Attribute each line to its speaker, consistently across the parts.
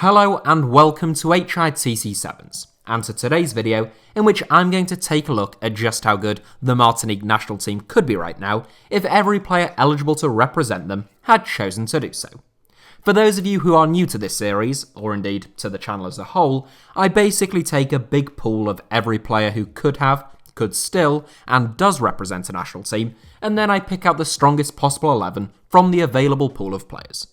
Speaker 1: Hello and welcome to HITC Sevens, and to today's video in which I'm going to take a look at just how good the Martinique national team could be right now if every player eligible to represent them had chosen to do so. For those of you who are new to this series, or indeed to the channel as a whole, I basically take a big pool of every player who could have, could still, and does represent a national team, and then I pick out the strongest possible 11 from the available pool of players.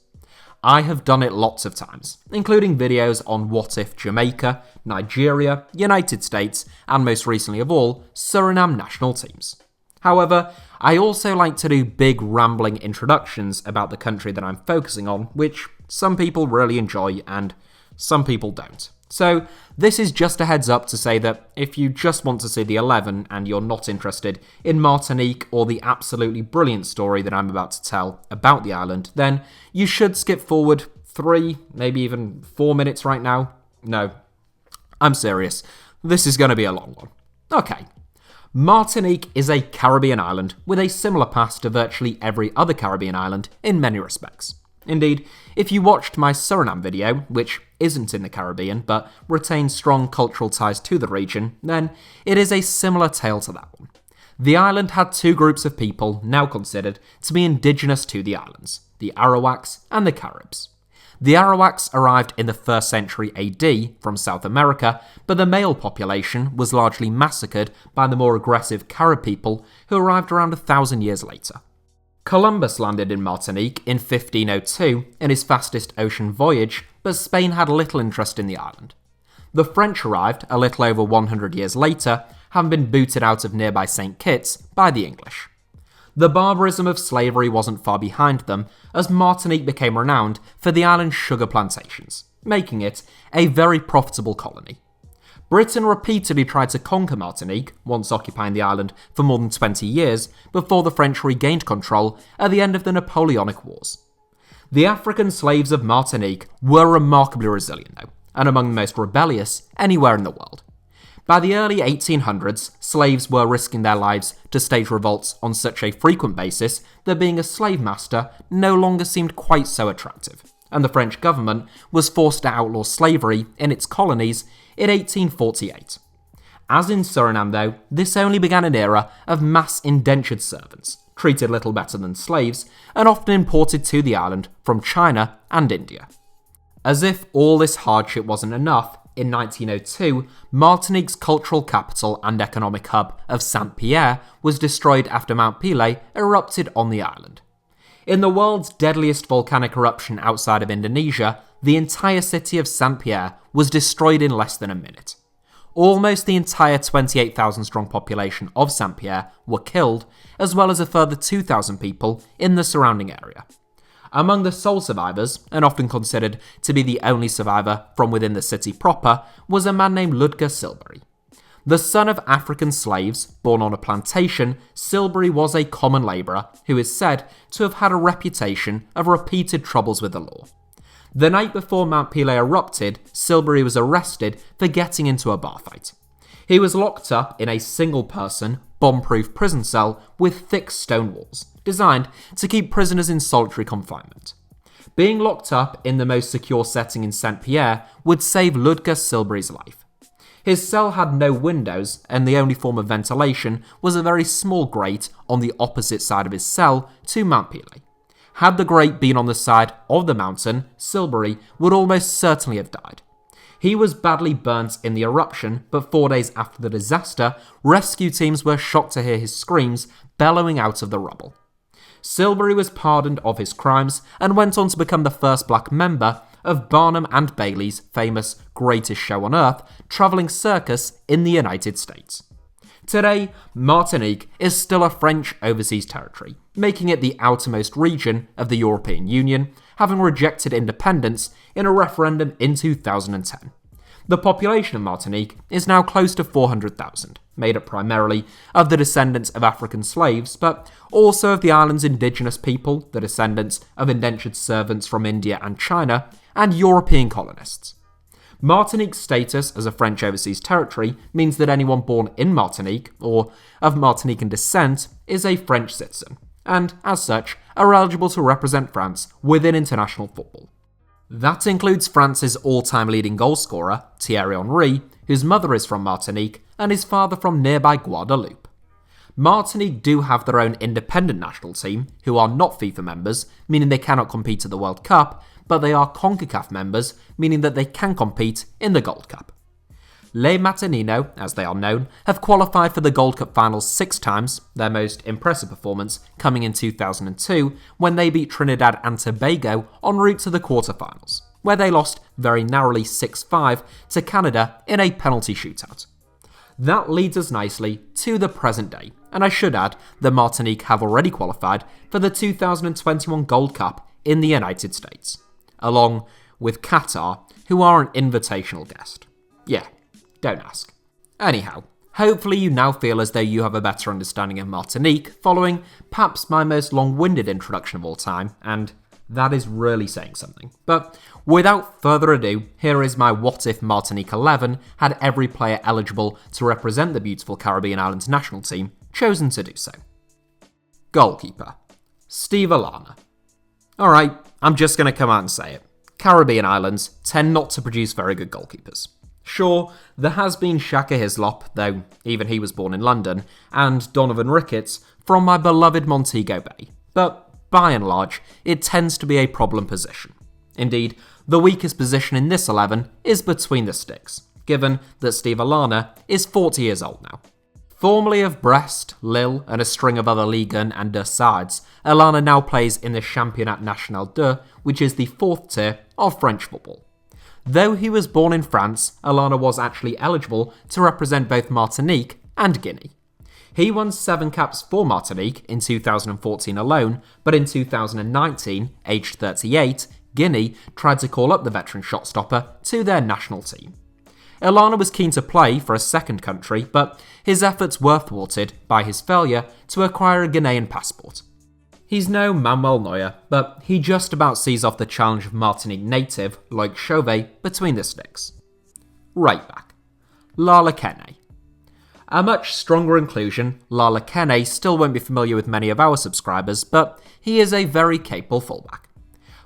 Speaker 1: I have done it lots of times, including videos on what if Jamaica, Nigeria, United States, and most recently of all, Suriname national teams. However, I also like to do big rambling introductions about the country that I'm focusing on, which some people really enjoy and some people don't. So this is just a heads up to say that if you just want to see the 11 and you're not interested in Martinique or the absolutely brilliant story that I'm about to tell about the island, then you should skip forward 3, maybe even 4 minutes right now. No, I'm serious. This is going to be a long one. Okay. Martinique is a Caribbean island with a similar past to virtually every other Caribbean island in many respects. Indeed, if you watched my Suriname video, which isn't in the Caribbean but retains strong cultural ties to the region, then it is a similar tale to that one. The island had two groups of people now considered to be indigenous to the islands, the Arawaks and the Caribs. The Arawaks arrived in the 1st century AD from South America, but the male population was largely massacred by the more aggressive Carib people who arrived around 1,000 years later. Columbus landed in Martinique in 1502 in his fastest ocean voyage, but Spain had little interest in the island. The French arrived a little over 100 years later, having been booted out of nearby St. Kitts by the English. The barbarism of slavery wasn't far behind them, as Martinique became renowned for the island's sugar plantations, making it a very profitable colony. Britain repeatedly tried to conquer Martinique, once occupying the island for more than 20 years, before the French regained control at the end of the Napoleonic Wars. The African slaves of Martinique were remarkably resilient though, and among the most rebellious anywhere in the world. By the early 1800s, slaves were risking their lives to stage revolts on such a frequent basis that being a slave master no longer seemed quite so attractive, and the French government was forced to outlaw slavery in its colonies in 1848. As in Suriname though, this only began an era of mass indentured servants, treated little better than slaves, and often imported to the island from China and India. As if all this hardship wasn't enough, in 1902, Martinique's cultural capital and economic hub of Saint-Pierre was destroyed after Mount Pelée erupted on the island. In the world's deadliest volcanic eruption outside of Indonesia, the entire city of Saint-Pierre was destroyed in less than a minute. Almost the entire 28,000-strong population of Saint-Pierre were killed, as well as a further 2,000 people in the surrounding area. Among the sole survivors, and often considered to be the only survivor from within the city proper, was a man named Ludger Silbury. The son of African slaves, born on a plantation, Silbury was a common labourer who is said to have had a reputation of repeated troubles with the law. The night before Mount Pelée erupted, Silbury was arrested for getting into a bar fight. He was locked up in a single-person, bomb-proof prison cell with thick stone walls, designed to keep prisoners in solitary confinement. Being locked up in the most secure setting in Saint-Pierre would save Ludger Silbury's life. His cell had no windows, and the only form of ventilation was a very small grate on the opposite side of his cell to Mount Pelée. Had the grate been on the side of the mountain, Silbury would almost certainly have died. He was badly burnt in the eruption, but 4 days after the disaster, rescue teams were shocked to hear his screams bellowing out of the rubble. Silbury was pardoned of his crimes and went on to become the first black member of Barnum and Bailey's famous Greatest Show on Earth travelling circus in the United States. Today, Martinique is still a French overseas territory, making it the outermost region of the European Union, having rejected independence in a referendum in 2010. The population of Martinique is now close to 400,000, made up primarily of the descendants of African slaves, but also of the island's indigenous people, the descendants of indentured servants from India and China, and European colonists. Martinique's status as a French overseas territory means that anyone born in Martinique, or of Martinican descent, is a French citizen, and, as such, are eligible to represent France within international football. That includes France's all-time leading goalscorer, Thierry Henry, whose mother is from Martinique and his father from nearby Guadeloupe. Martinique do have their own independent national team, who are not FIFA members, meaning they cannot compete at the World Cup, but they are CONCACAF members, meaning that they can compete in the Gold Cup. Les Martininos, as they are known, have qualified for the Gold Cup finals 6 times, their most impressive performance coming in 2002 when they beat Trinidad and Tobago en route to the quarterfinals, where they lost very narrowly 6-5 to Canada in a penalty shootout. That leads us nicely to the present day, and I should add that Martinique have already qualified for the 2021 Gold Cup in the United States, along with Qatar, who are an invitational guest. Yeah, don't ask. Anyhow, hopefully you now feel as though you have a better understanding of Martinique following perhaps my most long-winded introduction of all time, and that is really saying something. But without further ado, here is my What If Martinique 11 had every player eligible to represent the beautiful Caribbean Islands national team chosen to do so. Goalkeeper, Steve Allana. Alright, I'm just going to come out and say it. Caribbean Islands tend not to produce very good goalkeepers. Sure, there has been Shaka Hislop, though even he was born in London, and Donovan Ricketts from my beloved Montego Bay, but by and large, it tends to be a problem position. Indeed, the weakest position in this 11 is between the sticks, given that Steve Allana is 40 years old now. Formerly of Brest, Lille, and a string of other Ligue 1 and 2 sides, Allana now plays in the Championnat National 2, which is the 4th tier of French football. Though he was born in France, Allana was actually eligible to represent both Martinique and Guinea. He won 7 caps for Martinique in 2014 alone, but in 2019, aged 38, Guinea tried to call up the veteran shot-stopper to their national team. Allana was keen to play for a second country, but his efforts were thwarted by his failure to acquire a Ghanaian passport. He's no Manuel Neuer, but he just about sees off the challenge of Martinique native, like Chauvet, between the sticks. Right back, Lala Kenney. A much stronger inclusion, Lala Kenney still won't be familiar with many of our subscribers, but he is a very capable fullback.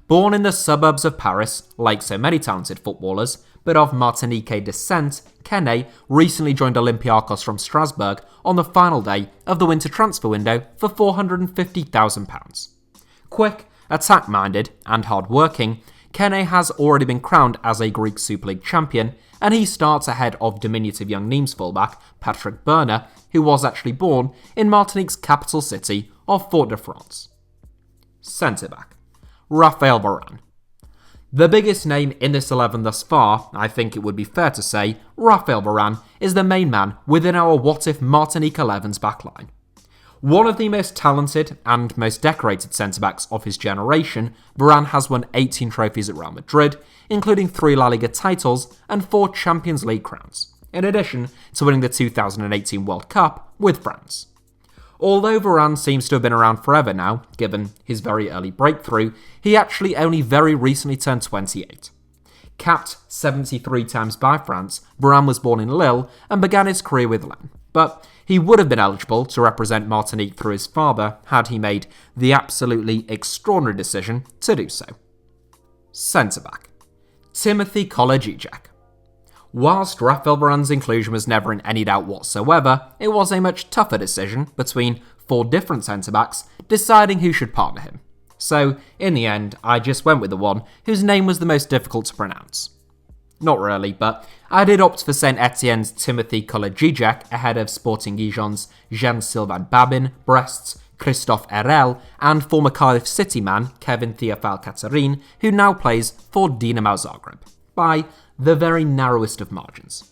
Speaker 1: Born in the suburbs of Paris, like so many talented footballers, but of Martinique descent, Kenney recently joined Olympiacos from Strasbourg on the final day of the winter transfer window for £450,000. Quick, attack-minded, and hard-working, Kenney has already been crowned as a Greek Super League champion, and he starts ahead of diminutive young Nîmes fullback Patrick Berner, who was actually born in Martinique's capital city of Fort-de-France. Centre-back, Raphael Varane. The biggest name in this 11 thus far, I think it would be fair to say, Raphael Baran is the main man within our What If Martinique 11's backline. One of the most talented and most decorated centre-backs of his generation, Baran has won 18 trophies at Real Madrid, including 3 La Liga titles and 4 Champions League crowns, in addition to winning the 2018 World Cup with France. Although Varane seems to have been around forever now, given his very early breakthrough, he actually only very recently turned 28. Capped 73 times by France, Varane was born in Lille and began his career with Lens, but he would have been eligible to represent Martinique through his father had he made the absolutely extraordinary decision to do so. Centre-back, Timothy Kolejijak. Whilst Raphael Varane's inclusion was never in any doubt whatsoever, it was a much tougher decision between 4 different centre-backs deciding who should partner him. So, in the end, I just went with the one whose name was the most difficult to pronounce. Not really, but I did opt for St Etienne's Timothy Kolejijak ahead of Sporting Gijon's Jean-Sylvain Babin, Brest's Christophe Herel, and former Cardiff City man Kevin Theophile Catherine, who now plays for Dinamo Zagreb, by the very narrowest of margins.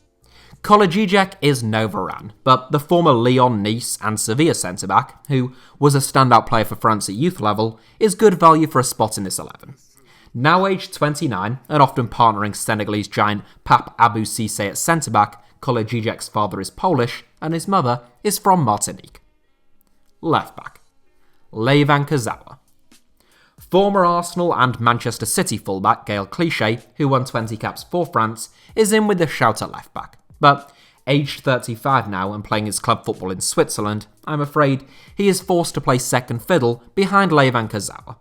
Speaker 1: Kolejijak is no Varane, but the former Lyon, Nice and Sevilla centre-back, who was a standout player for France at youth level, is good value for a spot in this 11. Now aged 29 and often partnering Senegalese giant Pape Abou Cissé at centre-back, Kolejijak's father is Polish and his mother is from Martinique. Left-back, Leyvan Kazawa. Former Arsenal and Manchester City fullback Gaël Clichy, who won 20 caps for France, is in with the shout at left-back. But, aged 35 now and playing his club football in Switzerland, I'm afraid he is forced to play second fiddle behind Leyvan Kazawa.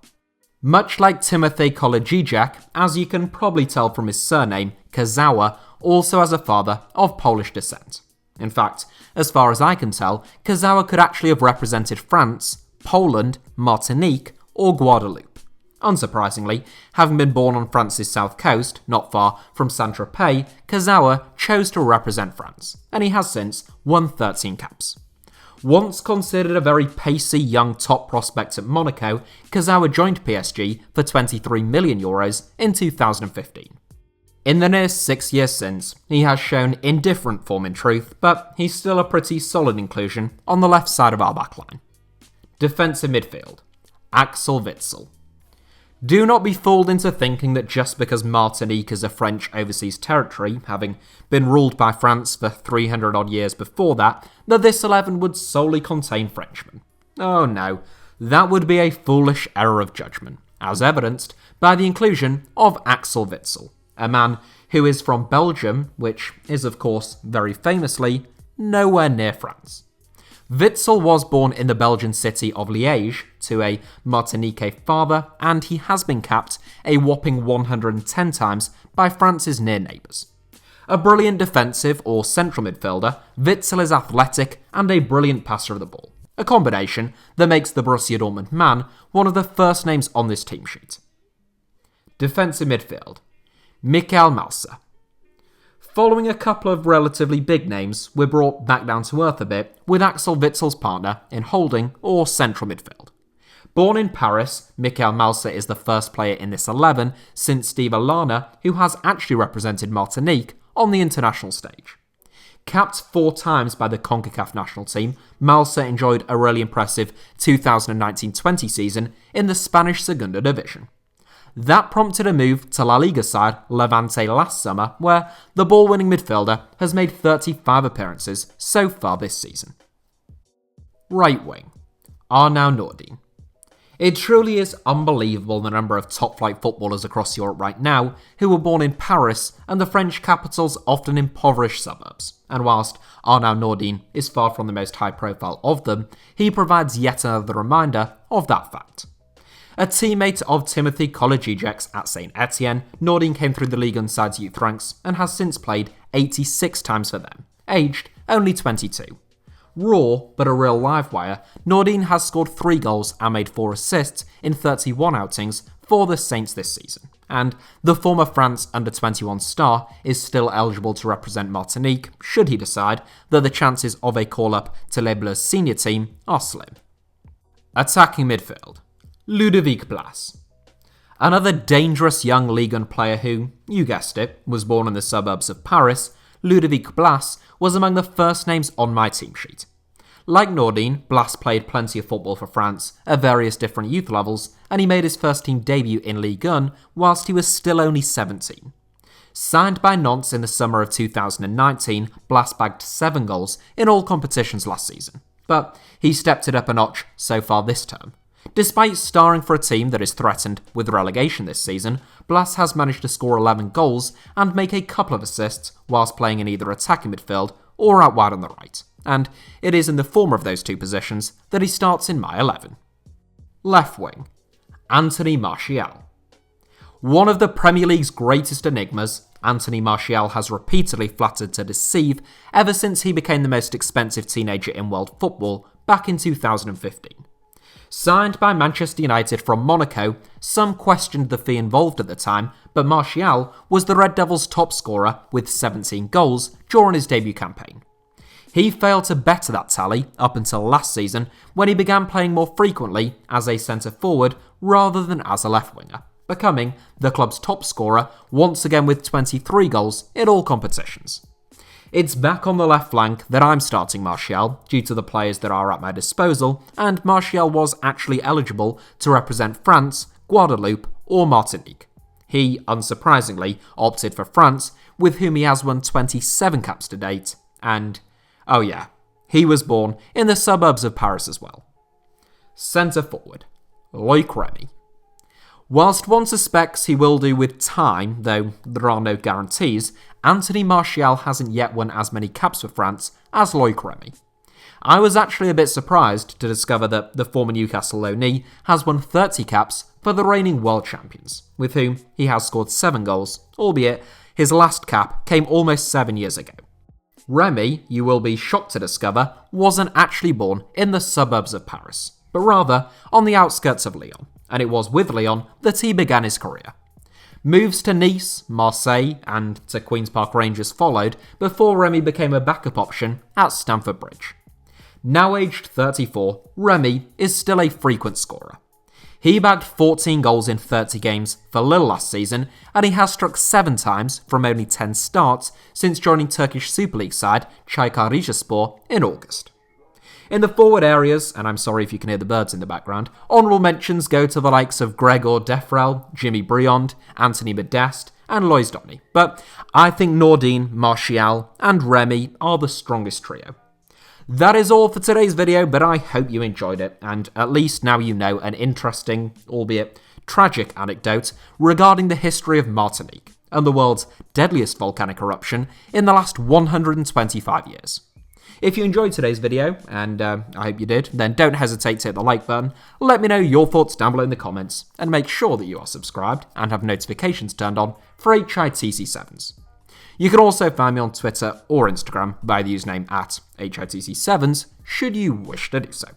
Speaker 1: Much like Timothy Kolejijek, as you can probably tell from his surname, Kazawa also has a father of Polish descent. In fact, as far as I can tell, Kazawa could actually have represented France, Poland, Martinique, or Guadeloupe. Unsurprisingly, having been born on France's south coast, not far from Saint-Tropez, Kazawa chose to represent France, and he has since won 13 caps. Once considered a very pacey young top prospect at Monaco, Kazawa joined PSG for €23 million in 2015. In the near 6 years since, he has shown indifferent form in truth, but he's still a pretty solid inclusion on the left side of our backline. Defensive midfield, Axel Vitzell. Do not be fooled into thinking that just because Martinique is a French overseas territory, having been ruled by France for 300 odd years before that this 11 would solely contain Frenchmen. Oh no, that would be a foolish error of judgment, as evidenced by the inclusion of Axel Vitzell, a man who is from Belgium, which is of course very famously nowhere near France. Witsel was born in the Belgian city of Liège to a Martinique father, and he has been capped a whopping 110 times by France's near neighbours. A brilliant defensive or central midfielder, Witsel is athletic and a brilliant passer of the ball, a combination that makes the Borussia Dortmund man one of the first names on this team sheet. Defensive midfield, Mikhail Malsa. Following a couple of relatively big names, we're brought back down to earth a bit with Axel Witzel's partner in holding or central midfield. Born in Paris, Mikhail Malsa is the first player in this 11 since Steve Allana, who has actually represented Martinique on the international stage. Capped 4 times by the CONCACAF national team, Malsa enjoyed a really impressive 2019-20 season in the Spanish Segunda Division. That prompted a move to La Liga side Levante last summer, where the ball-winning midfielder has made 35 appearances so far this season. Right wing, Arnaud Nordin. It truly is unbelievable the number of top-flight footballers across Europe right now who were born in Paris and the French capital's often impoverished suburbs. And whilst Arnaud Nordin is far from the most high-profile of them, he provides yet another reminder of that fact. A teammate of Timothy Kolejijek's at St Etienne, Nordin came through the Ligue 1 side's youth ranks and has since played 86 times for them, aged only 22. Raw, but a real live wire, Nordin has scored 3 goals and made 4 assists in 31 outings for the Saints this season, and the former France under-21 star is still eligible to represent Martinique should he decide that the chances of a call-up to Les Bleus senior team are slim. Attacking midfield, Ludovic Blas. Another dangerous young Ligue 1 player who, you guessed it, was born in the suburbs of Paris, Ludovic Blas was among the first names on my team sheet. Like Nordin, Blas played plenty of football for France at various different youth levels, and he made his first team debut in Ligue 1 whilst he was still only 17. Signed by Nantes in the summer of 2019, Blas bagged 7 goals in all competitions last season, but he stepped it up a notch so far this term. Despite starring for a team that is threatened with relegation this season, Blas has managed to score 11 goals and make a couple of assists whilst playing in either attacking midfield or out wide on the right, and it is in the former of those 2 positions that he starts in my 11. Left wing, Anthony Martial. One of the Premier League's greatest enigmas, Anthony Martial has repeatedly flattered to deceive ever since he became the most expensive teenager in world football back in 2015. Signed by Manchester United from Monaco, some questioned the fee involved at the time, but Martial was the Red Devils' top scorer with 17 goals during his debut campaign. He failed to better that tally up until last season when he began playing more frequently as a centre-forward rather than as a left-winger, becoming the club's top scorer once again with 23 goals in all competitions. It's back on the left flank that I'm starting Martial due to the players that are at my disposal, and Martial was actually eligible to represent France, Guadeloupe or Martinique. He, unsurprisingly, opted for France, with whom he has won 27 caps to date, and, oh yeah, he was born in the suburbs of Paris as well. Centre forward, Loic Remy. Whilst one suspects he will do with time, though there are no guarantees, Anthony Martial hasn't yet won as many caps for France as Loic Remy. I was actually a bit surprised to discover that the former Newcastle loanee has won 30 caps for the reigning world champions, with whom he has scored 7 goals, albeit his last cap came almost 7 years ago. Remy, you will be shocked to discover, wasn't actually born in the suburbs of Paris, but rather on the outskirts of Lyon, and it was with Lyon that he began his career. Moves to Nice, Marseille, and to Queen's Park Rangers followed before Remy became a backup option at Stamford Bridge. Now aged 34, Remy is still a frequent scorer. He bagged 14 goals in 30 games for Lille last season, and he has struck 7 times from only 10 starts since joining Turkish Super League side Çaykur Rizespor in August. In the forward areas, and I'm sorry if you can hear the birds in the background, honourable mentions go to the likes of Gregor Defrel, Jimmy Briand, Anthony Modeste, and Lois Donny, but I think Nordine, Martial, and Remy are the strongest trio. That is all for today's video, but I hope you enjoyed it, and at least now you know an interesting, albeit tragic anecdote regarding the history of Martinique and the world's deadliest volcanic eruption in the last 125 years. If you enjoyed today's video, and I hope you did, then don't hesitate to hit the like button, let me know your thoughts down below in the comments, and make sure that you are subscribed and have notifications turned on for HITC Sevens. You can also find me on Twitter or Instagram by the username @HITC Sevens, should you wish to do so.